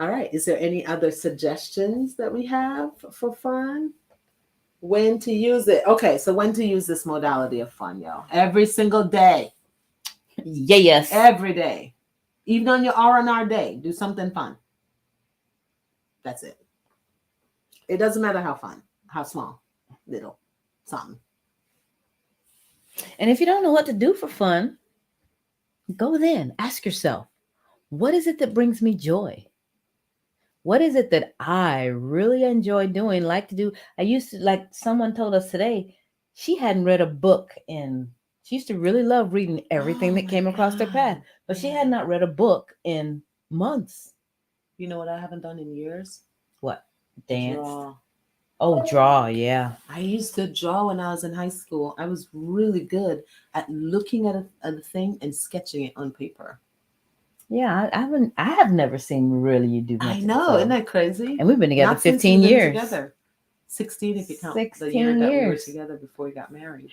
All right. Is there any other suggestions that we have for fun? When to use it? Okay, so when to use this modality of fun, y'all? Every single day. Yes. Every day. Even on your R&R day, do something fun. That's it. It doesn't matter how fun, how small, little, something. And if you don't know what to do for fun, go then. Ask yourself, what is it that brings me joy? What is it that I really enjoy doing, like to do? I used to, like someone told us today, she hadn't read a book she used to really love reading everything that came across her path, but she had not read a book in months. You know what I haven't done in years? What? Dance? Draw. Oh, draw, yeah. I used to draw when I was in high school. I was really good at looking at a thing and sketching it on paper. Yeah, I have never seen really you do much. I know, isn't that crazy? And we've been together Not since 15 we've been years. Together. 16 if you count 16 the year that we were years. together before we got married.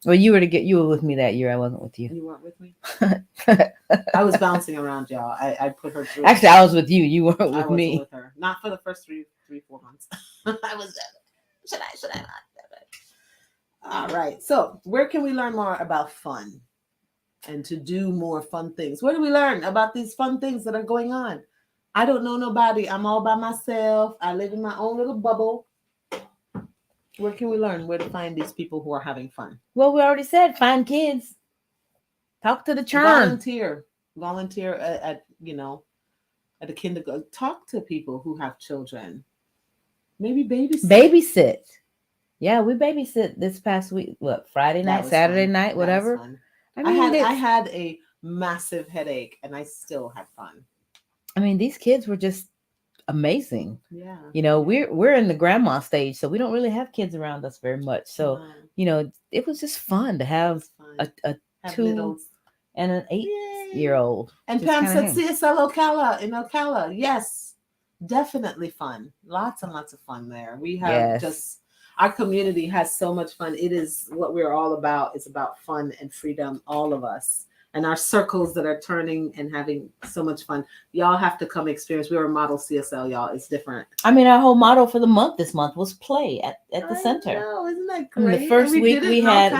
Well, you were with me that year. I wasn't with you. You weren't with me? I was bouncing around, y'all. I put her through. Actually, I was with you. You weren't I with wasn't me. with her. Not for the first 4 months. I was. Should I not? All right. So, where can we learn more about fun and to do more fun things? Where do we learn about these fun things that are going on? I don't know nobody. I'm all by myself. I live in my own little bubble. Where can we learn where to find these people who are having fun? Well, we already said find kids. Talk to the churn. Volunteer at a kindergarten. Talk to people who have children. Maybe Babysit. Yeah, we babysit this past week. What, Friday night, Saturday fun. night, whatever. I mean, I had a massive headache and I still had fun. I mean, these kids were just amazing. Yeah. You know, we're in the grandma stage, so we don't really have kids around us very much. So, it was just fun to have a 2 and an 8-year-old. And Pam said CSL Ocala in Ocala. Yes, definitely fun. Lots and lots of fun there. We have our community has so much fun. It is what we're all about. It's about fun and freedom, all of us. And our circles that are turning and having so much fun. Y'all have to come experience. We're a model CSL, y'all. It's different. I mean, our whole motto for the month this month was play at the center. No, isn't that I mean, great? the first week we had,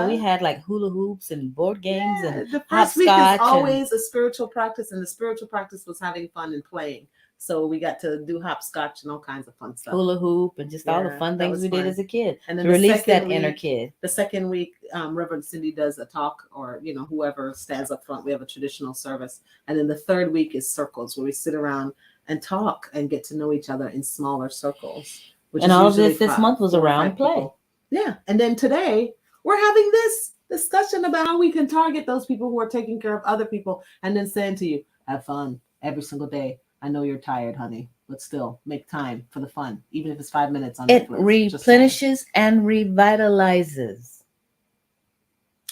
we had like hula hoops and board games and the first week is hopscotch always a spiritual practice, and the spiritual practice was having fun and playing. So we got to do hopscotch and all kinds of fun stuff. Hula hoop and just all the fun things we did as a kid. And then to release that inner kid. The second week, Reverend Cindy does a talk, or whoever stands up front. We have a traditional service. And then the third week is circles, where we sit around and talk and get to know each other in smaller circles. And all of this month was around play. Yeah. And then today we're having this discussion about how we can target those people who are taking care of other people, and then saying to you, have fun every single day. I know you're tired, honey, but still make time for the fun, even if it's 5 minutes on Netflix. It replenishes and revitalizes.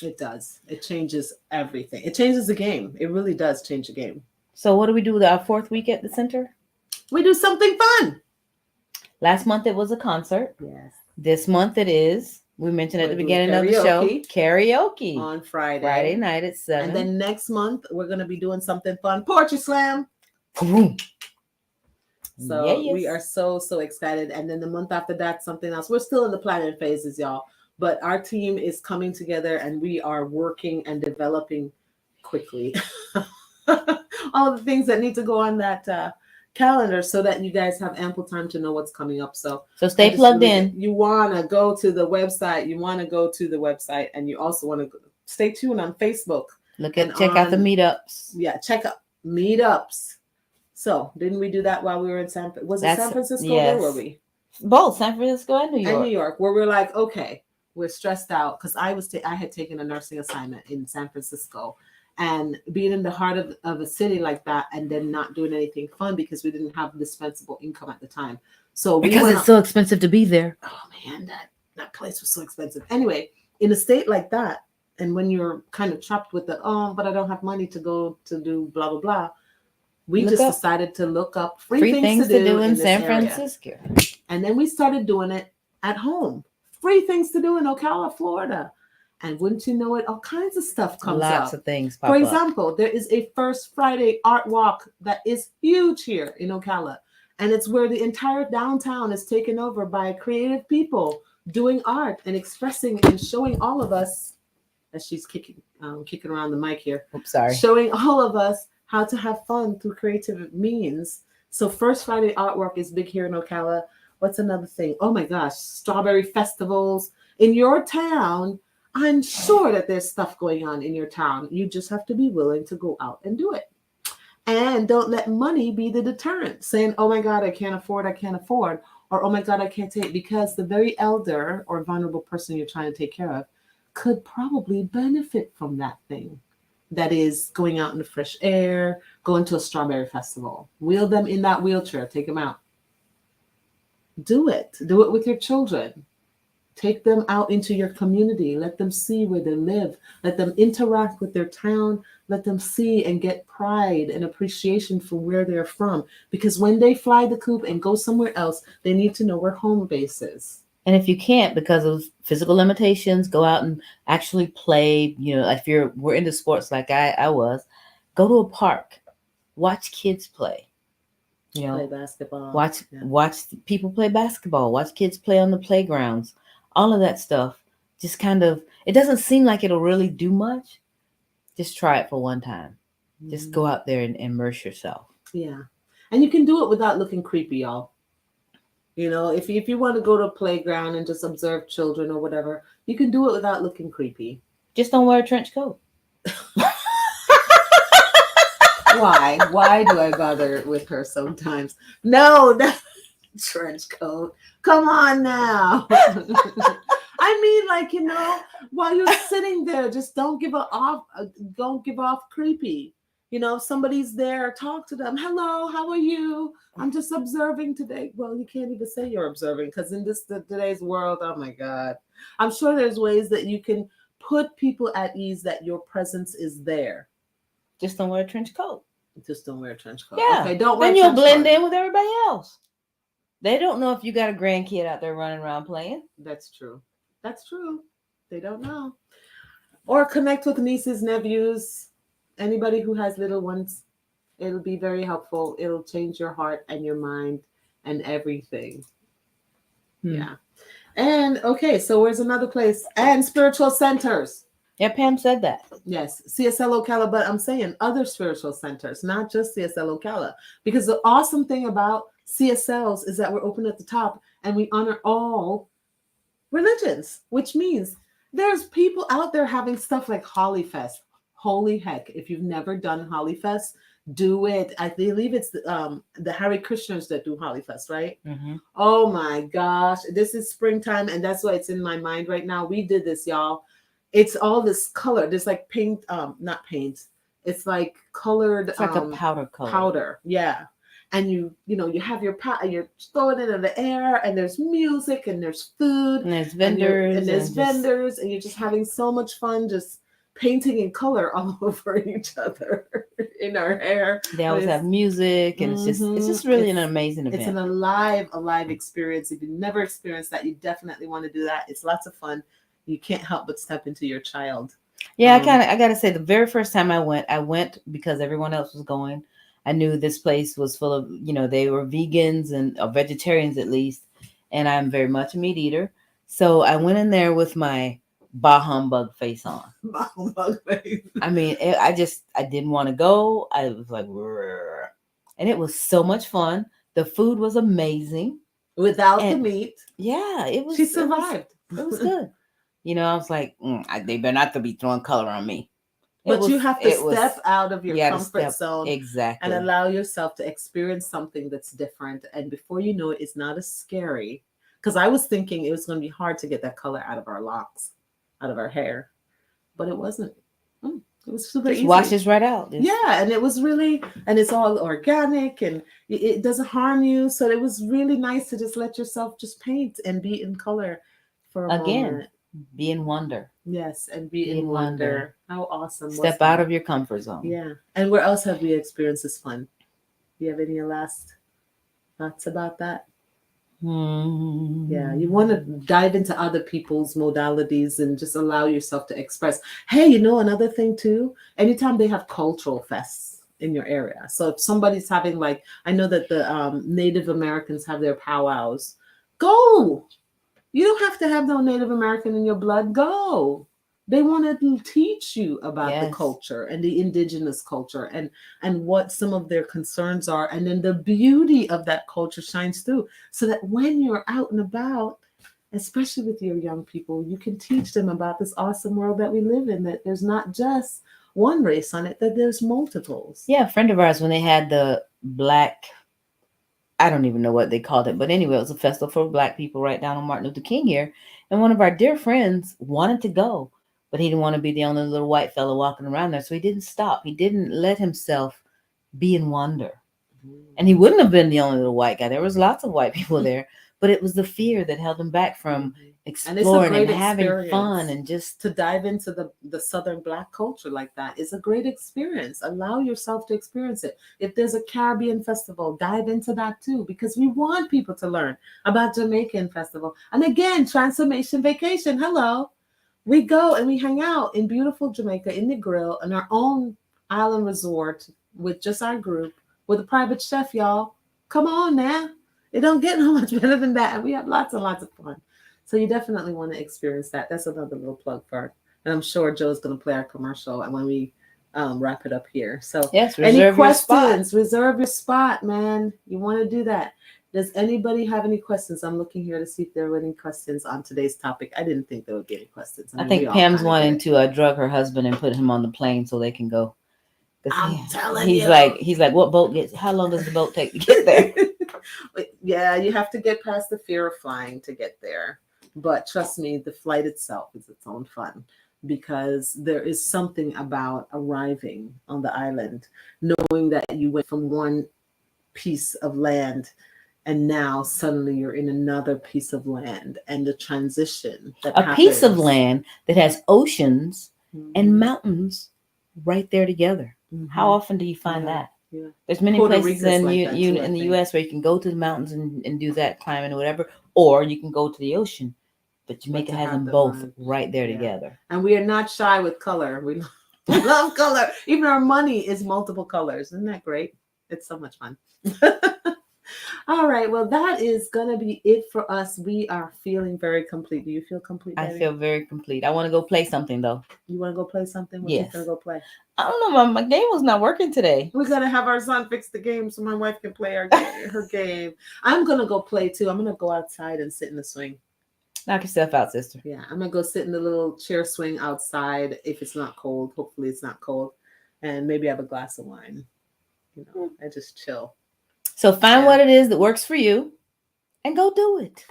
It does. It changes everything. It changes the game. It really does change the game. So what do we do with our 4th week at the center? We do something fun. Last month it was a concert. Yes. This month it is, we mentioned at the beginning of the show, karaoke. On Friday night at 7. And then next month we're going to be doing something fun. Poetry slam. So we are so excited. And then the month after that, something else. We're still in the planning phases, y'all. But our team is coming together and we are working and developing quickly. All the things that need to go on that calendar so that you guys have ample time to know what's coming up. So stay plugged in. You want to go to the website. And you also want to stay tuned on Facebook. Check out the meetups. Yeah, check out meetups. So, didn't we do that while we were in San Francisco? Yes. Where were we? Both San Francisco and New York. And New York, where we're like, okay, we're stressed out because I had taken a nursing assignment in San Francisco, and being in the heart of a city like that, and then not doing anything fun because we didn't have dispensable income at the time. So because it's so expensive to be there. Oh man, that place was so expensive. Anyway, in a state like that, and when you're kind of trapped with but I don't have money to go to do blah blah blah. We decided to look up free things to do in San Francisco. And then we started doing it at home. Free things to do in Ocala, Florida. And wouldn't you know it, all kinds of stuff comes up. Lots of things pop up. For example, there is a First Friday art walk that is huge here in Ocala. And it's where the entire downtown is taken over by creative people doing art and expressing and showing all of us, as she's kicking around the mic here. Oops, sorry. Showing all of us how to have fun through creative means. So First Friday artwork is big here in Ocala. What's another thing? Oh my gosh, strawberry festivals in your town. I'm sure that there's stuff going on in your town. You just have to be willing to go out and do it. And don't let money be the deterrent, saying, oh my God, I can't afford, or oh my God, I can't take, because the very elder or vulnerable person you're trying to take care of could probably benefit from that thing. That is going out in the fresh air, going to a strawberry festival, wheel them in that wheelchair, take them out. Do it with your children. Take them out into your community. Let them see where they live. Let them interact with their town. Let them see and get pride and appreciation for where they're from. Because when they fly the coop and go somewhere else, they need to know where home base is. And if you can't, because of physical limitations, go out and actually play. You know, if we're into sports like I was, go to a park, watch kids play. You know, Play basketball. Watch people play basketball. Watch kids play on the playgrounds. All of that stuff, just kind of, it doesn't seem like it'll really do much. Just try it for one time. Just go out there and immerse yourself. Yeah. And you can do it without looking creepy, y'all. You know, if you want to go to a playground and just observe children or whatever, you can do it without looking creepy. Just don't wear a trench coat. Why? Why do I bother with her sometimes? No, that trench coat. Come on now. I mean, like, you know, while you're sitting there, just don't give off creepy. You know, if somebody's there, talk to them. Hello, how are you? I'm just observing today. Well, you can't even say you're observing, because in today's world, oh my God. I'm sure there's ways that you can put people at ease that your presence is there. Just don't wear a trench coat. Just don't wear a trench coat. Yeah. Okay, don't wear then a you'll trench blend coat. in with everybody else. They don't know if you got a grandkid out there running around playing. That's true. That's true. They don't know. Or connect with nieces, nephews, anybody who has little ones. It'll be very helpful. It'll change your heart and your mind and everything. Yeah. And okay, so where's another place? And spiritual centers. Yeah, Pam said that. Yes, CSL Ocala, but I'm saying other spiritual centers, not just CSL Ocala. Because the awesome thing about CSLs is that we're open at the top and we honor all religions, which means there's people out there having stuff like Holly Fest. Holy heck, if you've never done Holly Fest, do it. I believe it's the Hare Krishners that do Holly Fest, right? Mm-hmm. Oh my gosh, this is springtime, and that's why it's in my mind right now. We did this, y'all. It's all this color. There's like paint, not paint. It's like colored. It's like a powder color. Powder, yeah. And you have your pot, you're throwing it in the air, and there's music, and there's food, and there's vendors, and you're just having so much fun, just painting in color all over each other in our hair. They always have music, and it's just really an amazing event. It's an alive experience. If you've never experienced that, you definitely want to do that. It's lots of fun. You can't help but step into your child. Yeah, I gotta say, the very first time I went because everyone else was going. I knew this place was full of, they were vegans and vegetarians at least, and I'm very much a meat eater. So I went in there with my bah humbug face on. Bah humbug face. I mean, I didn't want to go. I was like, "Rrr." And it was so much fun. The food was amazing. Without the meat. Yeah, it was. She survived. It was good. I was like, they better not to be throwing color on me. But you have to step out of your comfort zone. Exactly. And allow yourself to experience something that's different. And before you know it, it's not as scary. Because I was thinking it was going to be hard to get that color out of our locks, out of our hair. But it wasn't. It was super easy. It washes right out. Yeah, and it was really, and it's all organic, and it doesn't harm you. So it was really nice to just let yourself just paint and be in color for a moment. Be in wonder. Yes, and be in wonder. How awesome. Step out of your comfort zone. Yeah. And where else have we experienced this fun? Do you have any last thoughts about that? Yeah, you want to dive into other people's modalities and just allow yourself to express. Hey, another thing too, anytime they have cultural fests in your area. So if somebody's having, like, I know that the Native Americans have their powwows. Go. You don't have to have no Native American in your blood. Go. They want to teach you about the Yes. culture and the indigenous culture and what some of their concerns are. And then the beauty of that culture shines through, so that when you're out and about, especially with your young people, you can teach them about this awesome world that we live in, that there's not just one race on it, that there's multiples. Yeah, a friend of ours, when they had the Black, I don't even know what they called it, but anyway, it was a festival for Black people right down on Martin Luther King here. And one of our dear friends wanted to go, but he didn't want to be the only little white fellow walking around there. So he didn't stop. He didn't let himself be in wonder. And he wouldn't have been the only little white guy. There was lots of white people there, but it was the fear that held him back from exploring and having fun and just to dive into the Southern Black culture like that is a great experience. Allow yourself to experience it. If there's a Caribbean festival, dive into that too, because we want people to learn about Jamaican festival. And again, Transformation Vacation. Hello. We go and we hang out in beautiful Jamaica in the grill in our own island resort with just our group with a private chef, y'all. Come on now. It don't get no much better than that. And we have lots and lots of fun. So you definitely want to experience that. That's another little plug for it. And I'm sure Joe's going to play our commercial and when we wrap it up here. So yes, any questions? Reserve your spot, man. You want to do that. Does anybody have any questions? I'm looking here to see if there were any questions on today's topic. I didn't think there would be any questions. I think Pam's wanting to drug her husband and put him on the plane so they can go. I'm telling you. He's like, what boat gets, how long does the boat take to get there? Yeah, you have to get past the fear of flying to get there. But trust me, the flight itself is its own fun, because there is something about arriving on the island, knowing that you went from one piece of land and now suddenly you're in another piece of land, and the transition that happens. Piece of land that has oceans and mountains right there together. How often do you find that? Yeah. There's many Puerto places Rico's in like in the U.S. where you can go to the mountains and do that climbing or whatever, or you can go to the ocean. But Jamaica has them both right there together. And we are not shy with color. We love color. Even our money is multiple colors. Isn't that great? It's so much fun. All right. Well, that is going to be it for us. We are feeling very complete. Do you feel complete, baby? I feel very complete. I want to go play something, though. You want to go play something? What yes. you going to go play? I don't know. My game was not working today. We got to have our son fix the game so my wife can play her game. I'm going to go play, too. I'm going to go outside and sit in the swing. Knock yourself out, sister. Yeah. I'm going to go sit in the little chair swing outside if it's not cold. Hopefully it's not cold. And maybe have a glass of wine. You know, I just chill. So find what it is that works for you and go do it.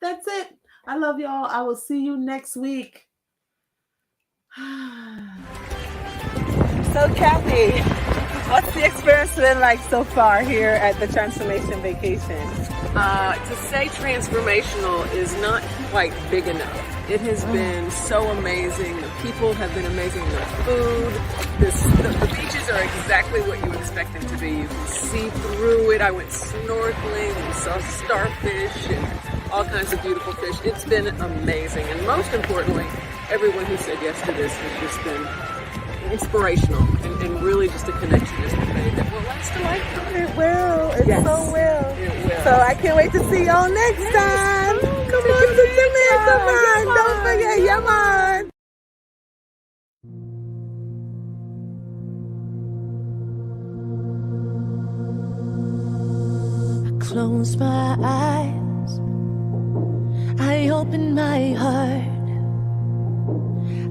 That's it. I love y'all. I will see you next week. So Kathy, what's the experience been like so far here at the Transformation Vacation? To say transformational is not quite big enough. It has been so amazing. The people have been amazing. The food, the beaches are exactly what you expect them to be. You can see through it. I went snorkeling and saw starfish and all kinds of beautiful fish. It's been amazing. And most importantly, everyone who said yes to this has just been inspirational and really just a connection has been made that will last a lifetime. It will. It so will. It will. So I can't wait to see y'all next time. Come on to Jamaica, man. Don't forget, yeah, man. I close my eyes. I open my heart.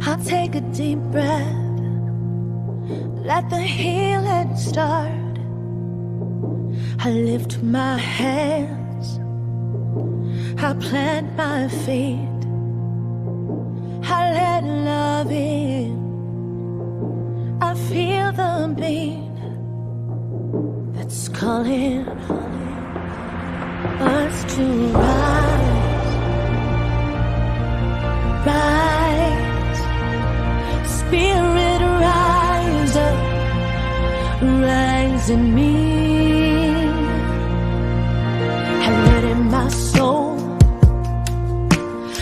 I'll take a deep breath. Let the healing start. I lift my hands. I plant my feet. I let love in. I feel the beat that's calling us to rise. Rise. Spirit rise up. Rise in me. I let in my soul.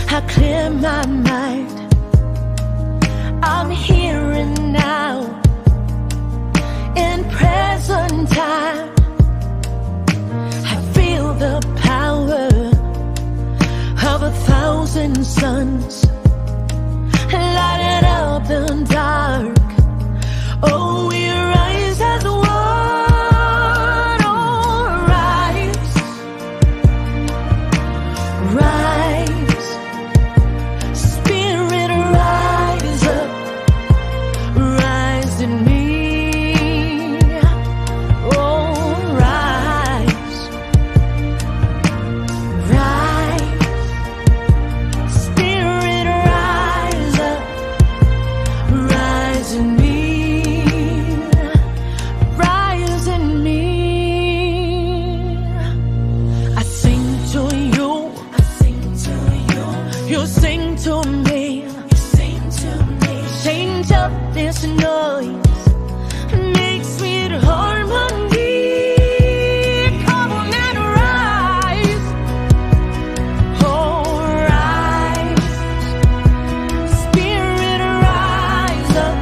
I clear my mind. I'm here and now, in present time. I feel the power of 1,000 suns. You sing to me. Change up this noise. Make sweet harmony. Come on and rise. Oh, rise. Spirit, rise up.